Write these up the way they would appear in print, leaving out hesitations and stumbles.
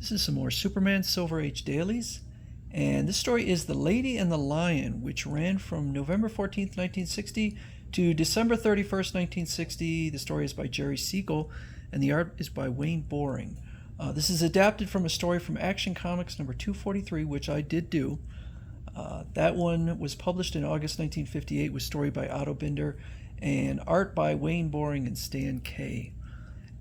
This is some more Superman Silver Age dailies. And this story is The Lady and the Lion, which ran from November 14th, 1960 to December 31st, 1960. The story is by Jerry Siegel, and the art is by Wayne Boring. This is adapted from a story from Action Comics number 243, which I did do. That one was published in August 1958 with story by Otto Binder and art by Wayne Boring and Stan Kay.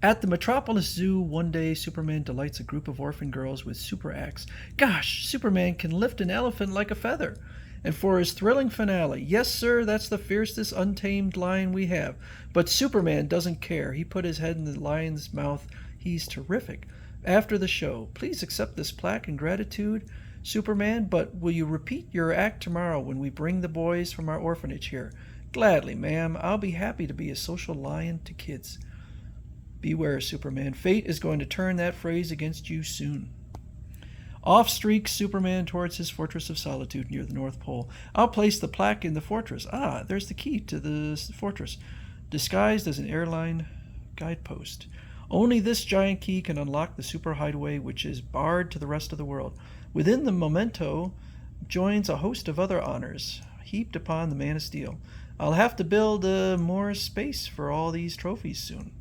At the Metropolis Zoo, one day Superman delights a group of orphan girls with super axe. Gosh, Superman can lift an elephant like a feather. And for his thrilling finale, yes sir, that's the fiercest untamed lion we have. But Superman doesn't care. He put his head in the lion's mouth. He's terrific. After the show, please accept this plaque in gratitude, Superman, but will you repeat your act tomorrow when we bring the boys from our orphanage here? Gladly, ma'am. I'll be happy to be a social lion to kids. Beware, Superman. Fate is going to turn that phrase against you soon. Off streaks Superman towards his fortress of solitude near the North Pole. I'll place the plaque in the fortress. Ah, there's the key to the fortress, disguised as an airline guidepost. Only this giant key can unlock the super hideaway, which is barred to the rest of the world. Within the memento joins a host of other honors heaped upon the Man of Steel. I'll have to build more space for all these trophies soon.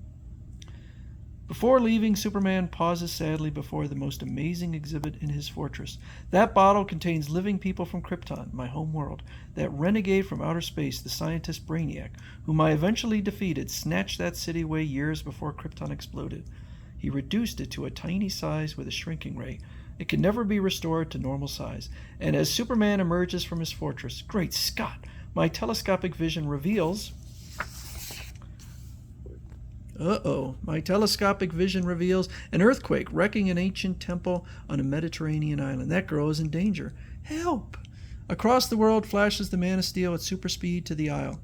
Before leaving, Superman pauses sadly before the most amazing exhibit in his fortress. That bottle contains living people from Krypton, my home world. That renegade from outer space, the scientist Brainiac, whom I eventually defeated, snatched that city away years before Krypton exploded. He reduced it to a tiny size with a shrinking ray. It can never be restored to normal size. And as Superman emerges from his fortress, great Scott, my telescopic vision reveals... My telescopic vision reveals an earthquake wrecking an ancient temple on a Mediterranean island. That girl is in danger. Help! Across the world flashes the Man of Steel at super speed to the isle.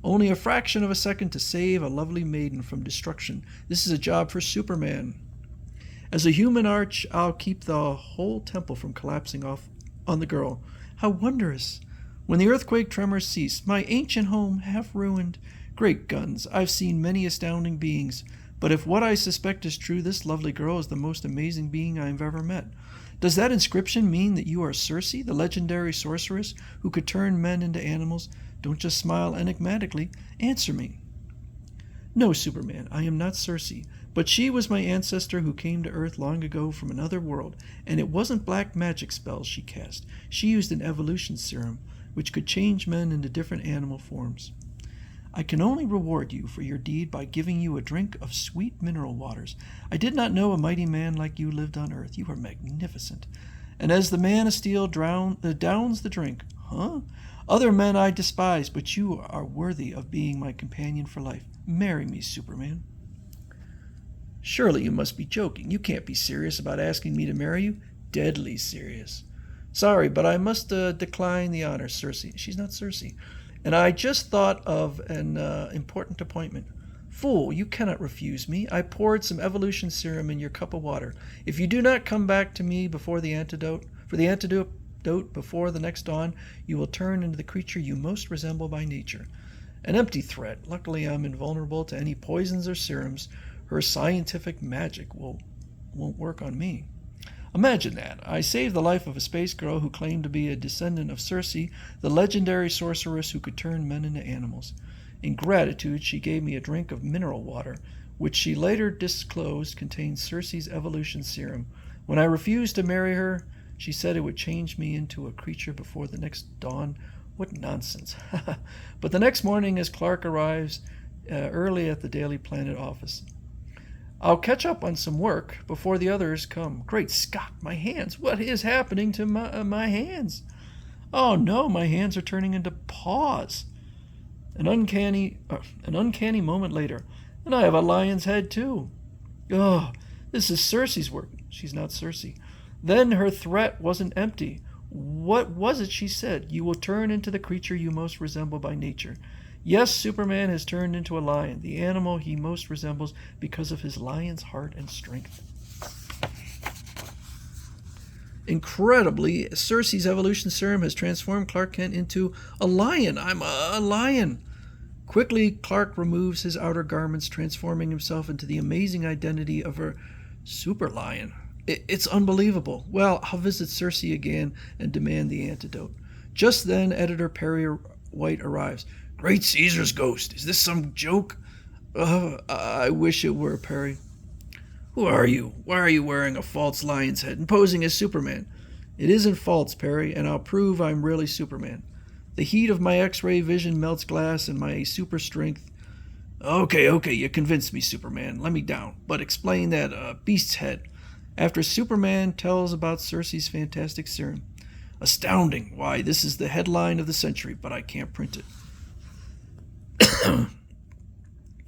Only a fraction of a second to save a lovely maiden from destruction. This is a job for Superman. As a human arch, I'll keep the whole temple from collapsing off on the girl. How wondrous! When the earthquake tremors cease, my ancient home half ruined. Great guns, I've seen many astounding beings, but if what I suspect is true, this lovely girl is the most amazing being I've ever met. Does that inscription mean that you are Circe, the legendary sorceress who could turn men into animals? Don't just smile enigmatically. Answer me. No, Superman, I am not Circe, but she was my ancestor who came to Earth long ago from another world, and it wasn't black magic spells she cast. She used an evolution serum, which could change men into different animal forms. I can only reward you for your deed by giving you a drink of sweet mineral waters. I did not know a mighty man like you lived on Earth. You are magnificent. And as the Man of Steel downs the drink, Other men I despise, but you are worthy of being my companion for life. Marry me, Superman. Surely you must be joking. You can't be serious about asking me to marry you. Deadly serious. Sorry, but I must decline the honor, Circe. She's not Circe. And I just thought of an important appointment. Fool, you cannot refuse me. I poured some evolution serum in your cup of water. If you do not come back to me before the antidote before the next dawn, you will turn into the creature you most resemble by nature. An empty threat. Luckily, I'm invulnerable to any poisons or serums. Her scientific magic won't work on me. Imagine that. I saved the life of a space girl who claimed to be a descendant of Circe, the legendary sorceress who could turn men into animals. In gratitude, she gave me a drink of mineral water, which she later disclosed contained Circe's evolution serum. When I refused to marry her, she said it would change me into a creature before the next dawn. What nonsense. But the next morning, as Clark arrives early at the Daily Planet office, I'll catch up on some work before the others come. Great Scott, my hands. What is happening to my hands? Oh no, my hands are turning into paws. An uncanny moment later, and I have a lion's head too. Oh, this is Circe's work. She's not Circe. Then her threat wasn't empty. What was it she said? You will turn into the creature you most resemble by nature. Yes, Superman has turned into a lion, the animal he most resembles because of his lion's heart and strength. Incredibly, Circe's evolution serum has transformed Clark Kent into a lion. I'm a lion. Quickly, Clark removes his outer garments, transforming himself into the amazing identity of a super lion. It's unbelievable. Well, I'll visit Circe again and demand the antidote. Just then, Editor Perry White arrives. Great Caesar's ghost. Is this some joke? I wish it were, Perry. Who are you? Why are you wearing a false lion's head and posing as Superman? It isn't false, Perry, and I'll prove I'm really Superman. The heat of my X-ray vision melts glass and my super strength. Okay, you convinced me, Superman. Let me down. But explain that beast's head. After Superman tells about Circe's fantastic serum. Astounding. Why, this is the headline of the century, but I can't print it.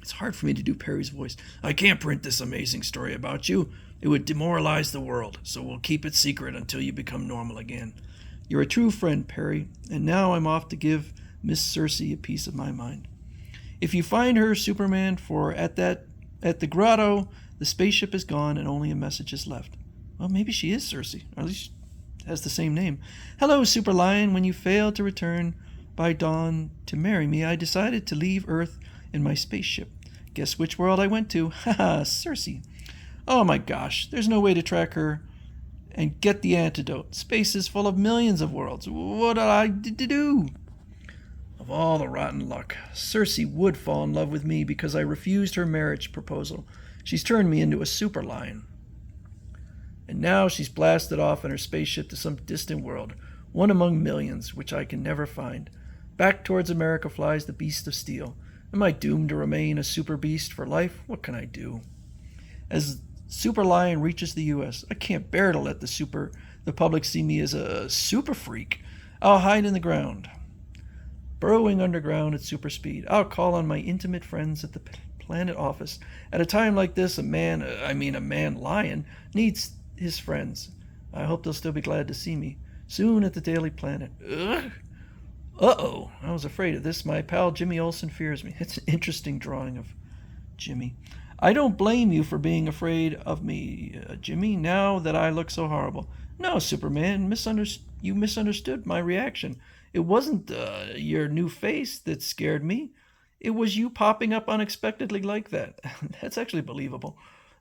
It's hard for me to do Perry's voice. I can't print this amazing story about you. It would demoralize the world, so we'll keep it secret until you become normal again. You're a true friend, Perry, and now I'm off to give Miss Circe a piece of my mind. If you find her, Superman, for at the grotto, the spaceship is gone and only a message is left. Well, maybe she is Circe, or at least has the same name. Hello, Super Lion. When you failed to return by dawn to marry me, I decided to leave Earth in my spaceship. Guess which world I went to? Haha, Circe. Oh my gosh, there's no way to track her and get the antidote. Space is full of millions of worlds. What did I do? Of all the rotten luck, Circe would fall in love with me because I refused her marriage proposal. She's turned me into a super lion. And now she's blasted off in her spaceship to some distant world, one among millions, which I can never find. Back towards America flies the beast of steel. Am I doomed to remain a super beast for life? What can I do? As Super Lion reaches the U.S., I can't bear to let the public see me as a super freak. I'll hide in the ground. Burrowing underground at super speed, I'll call on my intimate friends at the planet office. At a time like this, a man lion, needs his friends. I hope they'll still be glad to see me. Soon at the Daily Planet. Ugh. Uh-oh, I was afraid of this. My pal Jimmy Olsen fears me. It's an interesting drawing of Jimmy. I don't blame you for being afraid of me, Jimmy, now that I look so horrible. No, Superman, you misunderstood my reaction. It wasn't your new face that scared me. It was you popping up unexpectedly like that. That's actually believable.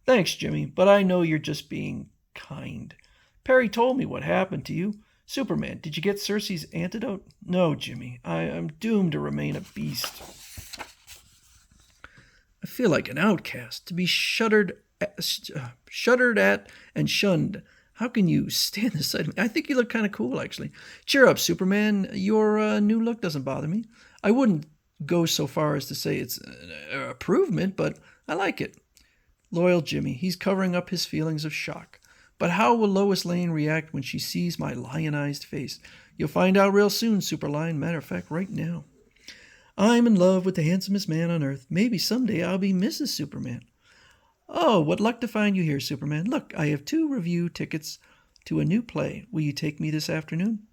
Thanks, Jimmy, but I know you're just being kind. Perry told me what happened to you. Superman, did you get Circe's antidote? No, Jimmy. I am doomed to remain a beast. I feel like an outcast, to be shuddered at and shunned. How can you stand this side of me? I think you look kind of cool, actually. Cheer up, Superman. Your new look doesn't bother me. I wouldn't go so far as to say it's an improvement, but I like it. Loyal Jimmy. He's covering up his feelings of shock. But how will Lois Lane react when she sees my lionized face? You'll find out real soon, Super Lion. Matter of fact, right now. I'm in love with the handsomest man on Earth. Maybe someday I'll be Mrs. Superman. Oh, what luck to find you here, Superman. Look, I have 2 review tickets to a new play. Will you take me this afternoon?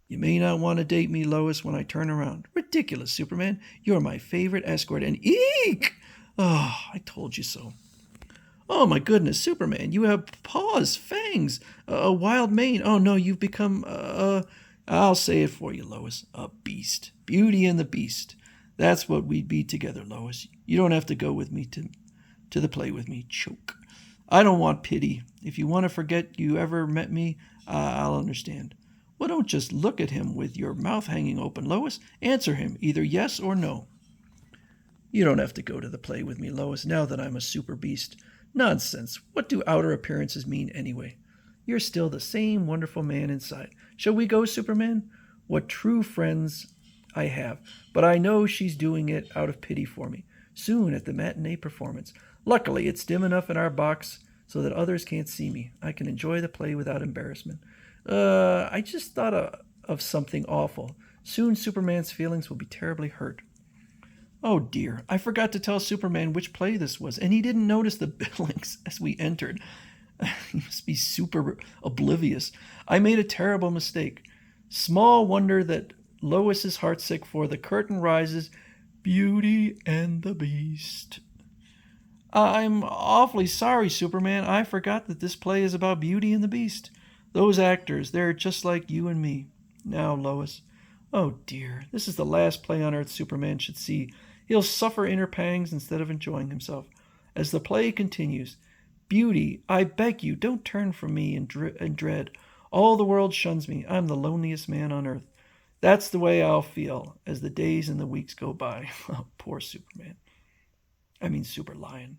You may not want to date me, Lois, when I turn around. Ridiculous, Superman. You're my favorite escort, and eek! Oh, I told you so. Oh, my goodness, Superman, you have paws, fangs, a wild mane. Oh, no, you've become, I'll say it for you, Lois, a beast. Beauty and the Beast. That's what we'd be together, Lois. You don't have to go with me to the play with me. Choke. I don't want pity. If you want to forget you ever met me, I'll understand. Well, don't just look at him with your mouth hanging open, Lois. Answer him, either yes or no. You don't have to go to the play with me, Lois, now that I'm a super beast. Nonsense. What do outer appearances mean anyway? You're still the same wonderful man inside. Shall we go, Superman? What true friends I have. But I know she's doing it out of pity for me. Soon at the matinee performance. Luckily, it's dim enough in our box so that others can't see me. I can enjoy the play without embarrassment. I just thought of something awful. Soon Superman's feelings will be terribly hurt. Oh dear, I forgot to tell Superman which play this was, and he didn't notice the billings as we entered. He must be super oblivious. I made a terrible mistake. Small wonder that Lois is heartsick, for the curtain rises, Beauty and the Beast. I'm awfully sorry, Superman. I forgot that this play is about Beauty and the Beast. Those actors, they're just like you and me. Now, Lois. Oh dear, this is the last play on earth Superman should see. He'll suffer inner pangs instead of enjoying himself. As the play continues, Beauty, I beg you, don't turn from me in dread. All the world shuns me. I'm the loneliest man on earth. That's the way I'll feel as the days and the weeks go by. Oh, poor Superman. I mean, Super Lion.